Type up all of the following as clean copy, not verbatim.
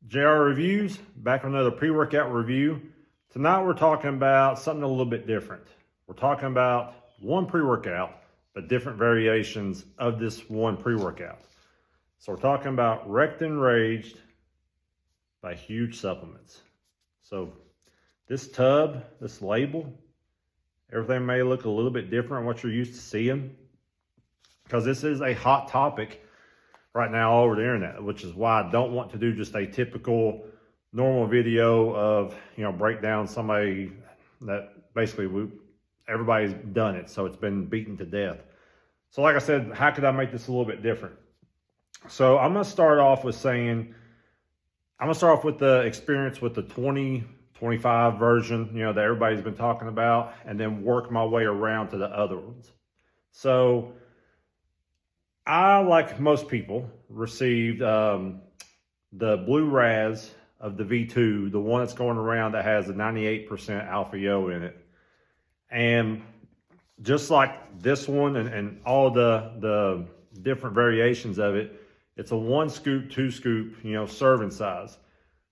JR Reviews, back with another pre-workout review. Tonight we're talking about something a little bit different. We're talking about one pre-workout, but different variations of this one pre-workout. So we're talking about Wrecked Enraged by Huge Supplements. So this tub, this label, everything may look a little bit different than what you're used to seeing, because this is a hot topic right now all over the internet, which is why I don't want to do just a typical normal video of, break down somebody that basically everybody's done it, so it's been beaten to death. So like I said, how could I make this a little bit different? So I'm going to start off with saying, I'm going to start off with the experience with the 2025 version, that everybody's been talking about, and then work my way around to the other ones. So I, like most people, received the blue Raz of the V2, the one that's going around that has a 98% Alpha Yo in it. And just like this one and all the different variations of it, it's a 1 scoop, 2 scoop, serving size.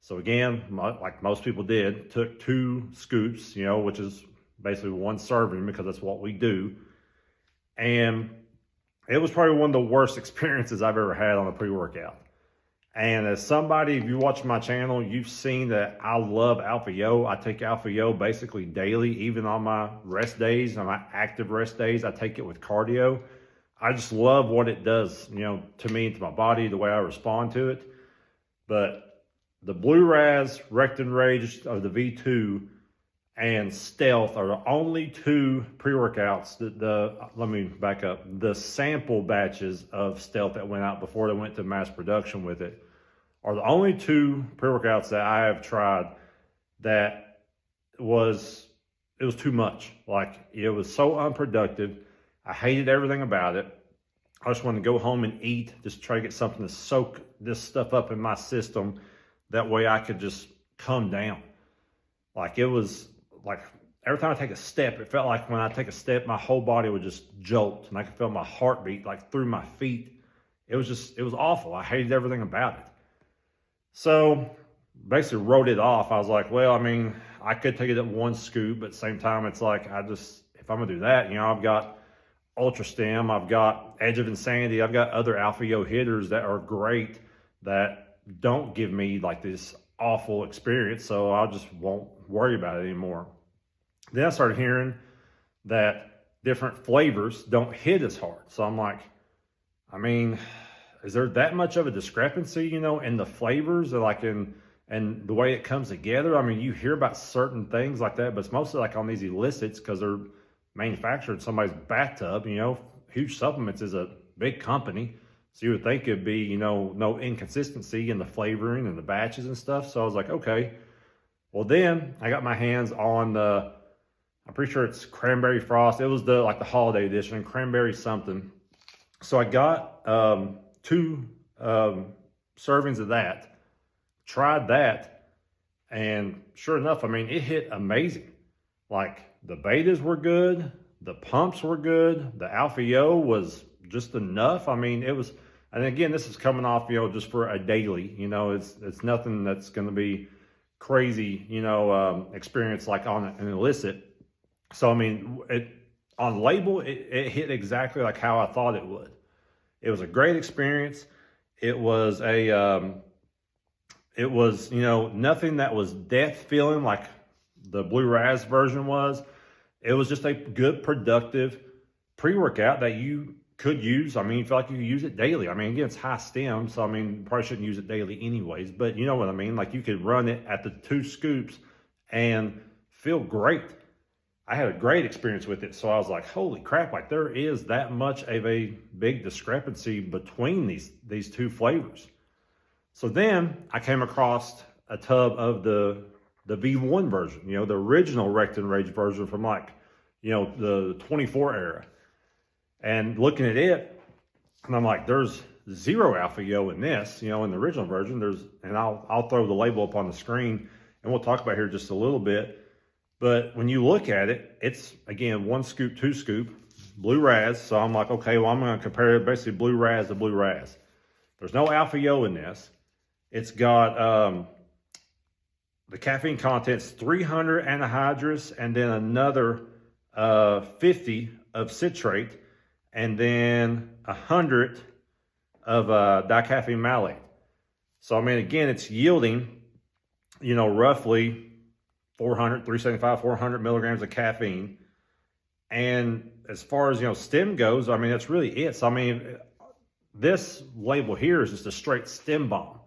So again, like most people did, took 2 scoops, which is basically 1 serving, because that's what we do. And it was probably one of the worst experiences I've ever had on a pre-workout. And as somebody, if you watch my channel, you've seen that I love Alpha Yo. I take Alpha Yo basically daily, even on my rest days, on my active rest days. I take it with cardio. I just love what it does, to me, to my body, the way I respond to it. But the Blue Raz, Wrecked Enraged of the V2, and Stealth are the only 2 pre-workouts that let me back up. The sample batches of Stealth that went out before they went to mass production with it are the only 2 pre-workouts that I have tried that it was too much. Like, it was so unproductive. I hated everything about it. I just wanted to go home and eat, just try to get something to soak this stuff up in my system. That way I could just come down. Like, it was like every time I take a step, it felt like when I take a step, my whole body would just jolt, and I could feel my heartbeat like through my feet. It was awful. I hated everything about it. So basically wrote it off. I was like, well, I could take it at 1 scoop, but at the same time, it's like, if I'm gonna do that, I've got Ultra Stem, I've got Edge of Insanity, I've got other Alpha Yo hitters that are great that don't give me like this awful experience, so I just won't worry about it anymore. Then I started hearing that different flavors don't hit as hard. So I'm like, is there that much of a discrepancy, in the flavors, or like and the way it comes together? You hear about certain things like that, but it's mostly like on these illicits because they're manufactured in somebody's bathtub. Huge Supplements is a big company. So you would think it'd be, no inconsistency in the flavoring and the batches and stuff. So I was like, okay. Well, then I got my hands on I'm pretty sure it's Cranberry Frost. It was the holiday edition, Cranberry something. So I got 2 servings of that, tried that, and sure enough, it hit amazing. Like, the betas were good, the pumps were good, the Alpha Yo was just enough. It was. And again, this is coming off, just for a daily, it's nothing that's going to be crazy, experience like on an illicit. So, on label, it hit exactly like how I thought it would. It was a great experience. It was nothing that was death feeling like the Blue Raz version was. It was just a good, productive pre-workout that you could use. You feel like you could use it daily. Again, it's high stem, so probably shouldn't use it daily anyways, but you know what I mean? Like, you could run it at the 2 scoops and feel great. I had a great experience with it, so I was like, holy crap, like, there is that much of a big discrepancy between these 2 flavors. So then I came across a tub of the V1 version, the original Wrecked Enraged version from the 24 era. And looking at it, and I'm like, there's 0 Alpha Yo in this, in the original version. And I'll throw the label up on the screen, and we'll talk about here just a little bit. But when you look at it, it's, again, 1 scoop, 2 scoop, Blue Raz. So I'm like, okay, well, I'm going to compare it basically Blue Raz to Blue Raz. There's no Alpha Yo in this. It's got the caffeine content's 300 anhydrous and then another 50 of citrate and then 100 of dicaffeine malate. So, I mean, again, it's yielding, roughly 375, 400 milligrams of caffeine. And as far as, stem goes, I mean, that's really it. So, I mean, this label here is just a straight stem bomb.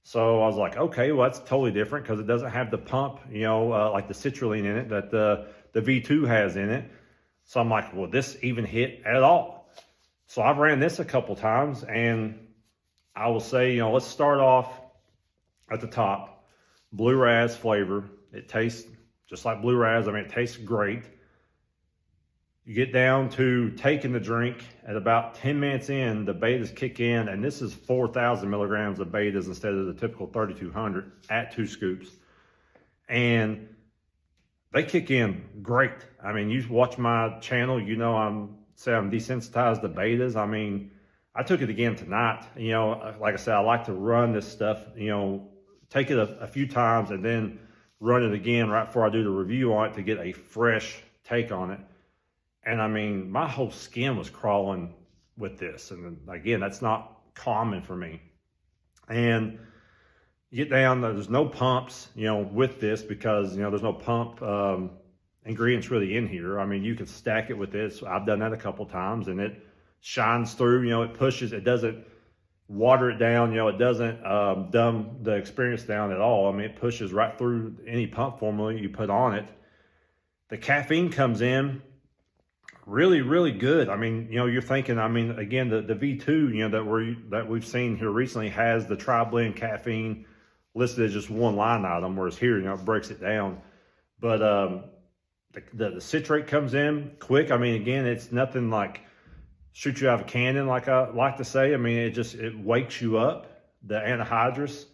So I was like, okay, well, that's totally different because it doesn't have the pump, like the citrulline in it that the V2 has in it. So I'm like, well, this even hit at all. So I've ran this a couple times, and I will say, let's start off at the top. Blue Raz flavor. It tastes just like Blue Raz. I mean, it tastes great. You get down to taking the drink at about 10 minutes in, the betas kick in, and this is 4,000 milligrams of betas instead of the typical 3,200 at 2 scoops. And they kick in great. I mean, you watch my channel, I'm desensitized to betas. I mean, I took it again tonight. Like I said, I like to run this stuff, take it a few times and then run it again right before I do the review on it to get a fresh take on it. And I mean, my whole skin was crawling with this. And again, that's not common for me. And you get down, there's no pumps, with this because, there's no pump ingredients really in here. I mean, you can stack it with this. I've done that a couple times and it shines through, it pushes, it doesn't water it down, it doesn't dumb the experience down at all. I mean, it pushes right through any pump formula you put on it. The caffeine comes in really, really good. I mean, you're thinking, I mean, again, the V2, that we've seen here recently has the tri-blend caffeine listed as just one line item, whereas here, it breaks it down. But the citrate comes in quick. I mean, again, it's nothing like shoot you out of a cannon, like I like to say. I mean, it wakes you up. The anhydrous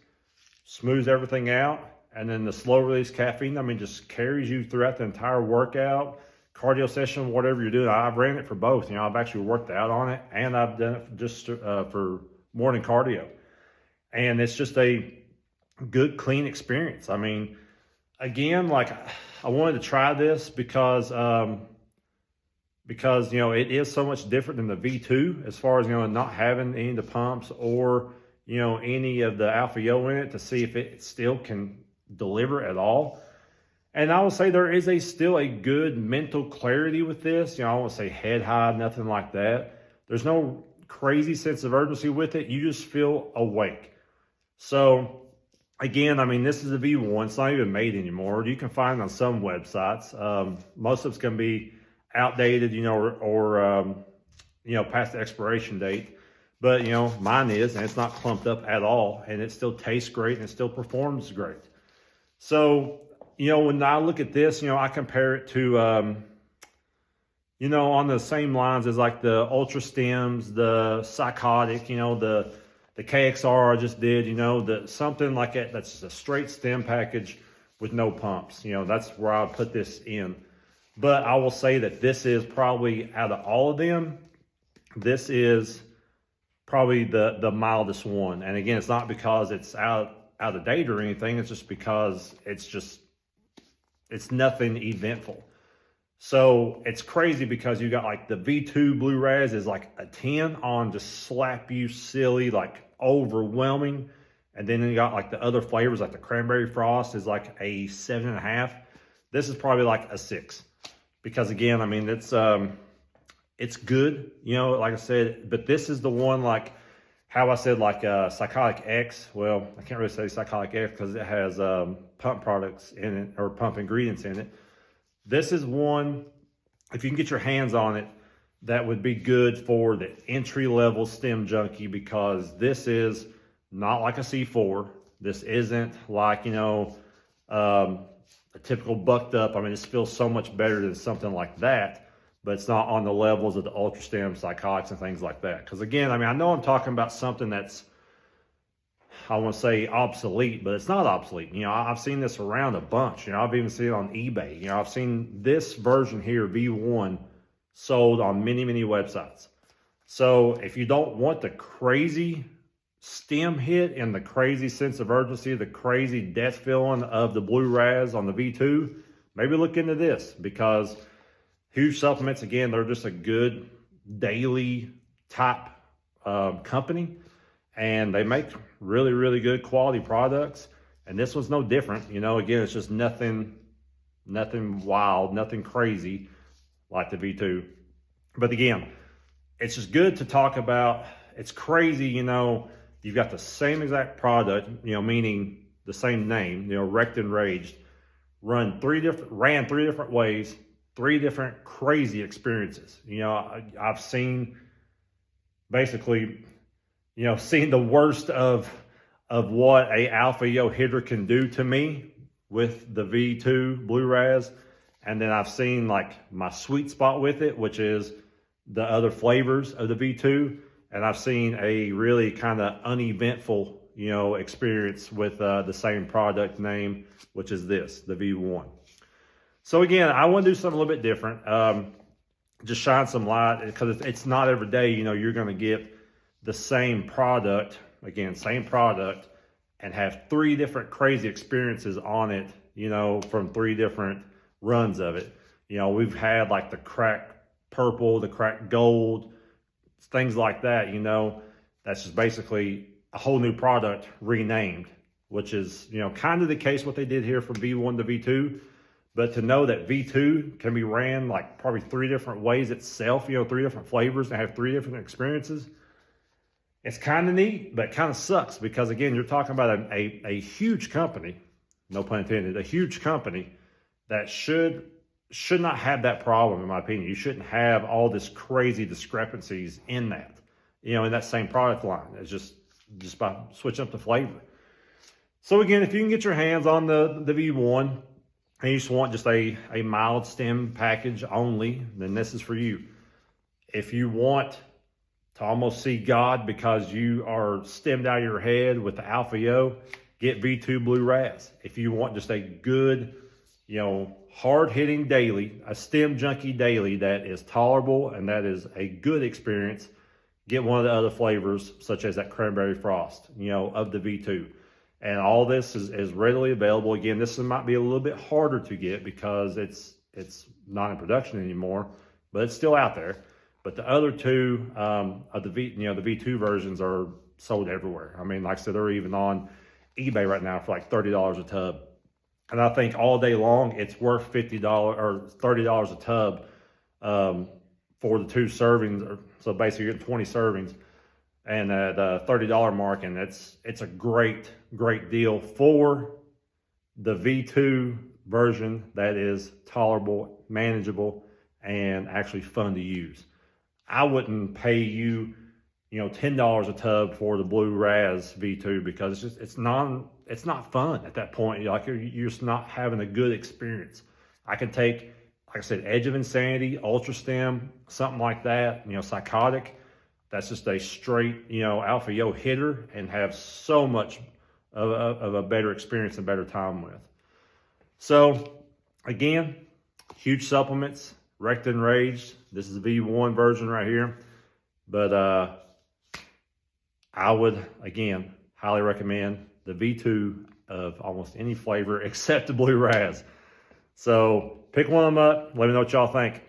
smooths everything out. And then the slow release caffeine, I mean, just carries you throughout the entire workout, cardio session, whatever you're doing. I've ran it for both. I've actually worked out on it and I've done it just for morning cardio. And it's just a good, clean experience. I mean, again, like I wanted to try this because it is so much different than the V2 as far as, not having any of the pumps or, any of the Alpha Yo in it to see if it still can deliver at all. And I will say there is still a good mental clarity with this. I won't say head high, nothing like that. There's no crazy sense of urgency with it. You just feel awake. So again, I mean, this is a V1. It's not even made anymore. You can find it on some websites. Most of it's going to be outdated, or past the expiration date. But, mine is, and it's not clumped up at all. And it still tastes great and it still performs great. So, when I look at this, I compare it to, on the same lines as like the Ultra Stems, the Psychotic, the KXR I just did, something like that. That's just a straight stem package with no pumps. That's where I would put this in. But I will say that this is probably, out of all of them, this is probably the mildest one. And again, it's not because it's out of date or anything. It's just because it's nothing eventful. So it's crazy because you got like the V2 Blue Raz is like a 10 on just slap you silly, like overwhelming. And then you got like the other flavors, like the Cranberry Frost is like a 7.5. This is probably like a 6. Because again, I mean, it's good, like I said, but this is the one, like how I said, like Psychotic X. Well, I can't really say Psychotic X because it has pump products in it or pump ingredients in it. This is one, if you can get your hands on it, that would be good for the entry-level stem junkie because this is not like a C4. This isn't like, a typical bucked up. I mean, this feels so much better than something like that, but it's not on the levels of the Ultra Stem, Psychotics, and things like that. Because again, I mean, I know I'm talking about something that's, I want to say obsolete, but it's not obsolete. I've seen this around a bunch. I've even seen it on eBay. I've seen this version here, V1, sold on many, many websites. So if you don't want the crazy stem hit and the crazy sense of urgency, the crazy death feeling of the Blue Raz on the V2, maybe look into this, because Huge Supplements, again, they're just a good daily type company, and they make really, really good quality products. And this one's no different. You know, again, it's just nothing wild, nothing crazy like the V2. But again, it's just good to talk about. It's crazy, you know, you've got the same exact product, you know, meaning the same name, you know, Wrecked Enraged, ran three different ways, three different crazy experiences. You know, I've seen basically, you know, seen the worst of what a alpha yo hitter can do to me with the V2 Blue Raz. And then I've seen like my sweet spot with it, which is the other flavors of the V2. And I've seen a really kind of uneventful, you know, experience with the same product name, which is this, the V1. So again, I want to do something a little bit different. Just shine some light, because it's not every day, you know, you're going to get the same product, again, same product, and have three different crazy experiences on it, you know, from three different runs of it. You know, we've had like the crack purple, the crack gold, things like that, you know. That's just basically a whole new product renamed, which is, you know, kind of the case what they did here from V1 to V2. But to know that V2 can be ran like probably three different ways itself, you know, three different flavors, and have three different experiences, it's kind of neat, but kind of sucks, because again, you're talking about a huge company, no pun intended, a huge company that should not have that problem, in my opinion. You shouldn't have all this crazy discrepancies in that, you know, in that same product line. It's just by switching up the flavor. So again, if you can get your hands on the V1 and you just want just a mild stem package only, then this is for you. If you want to almost see God because you are stemmed out of your head with the Alpha Yo, get V2 Blue Raz. If you want just a good, you know, hard-hitting daily, a stem junkie daily that is tolerable and that is a good experience, get one of the other flavors, such as that cranberry frost, you know, of the V2. And all this is readily available. Again, this one might be a little bit harder to get because it's not in production anymore, but it's still out there. But the other two of the V2 versions are sold everywhere. I mean, like I said, they're even on eBay right now for like $30 a tub. And I think all day long, it's worth $50 or $30 a tub for the two servings. So basically, you're getting 20 servings and at the $30 mark. And it's a great deal for the V2 version that is tolerable, manageable, and actually fun to use. I wouldn't pay you, you know, $10 a tub for the Blue Raz V2 because it's not fun at that point. Like you're just not having a good experience. I could take, like I said, Edge of Insanity, Ultra Stem, something like that, you know, Psychotic. That's just a straight, you know, Alpha Yo hitter and have so much of a better experience and better time with. So again, Huge Supplements, Wrecked Enraged. This is the V1 version right here. But I would, again, highly recommend the V2 of almost any flavor except the Blue Raz. So pick one of them up. Let me know what y'all think.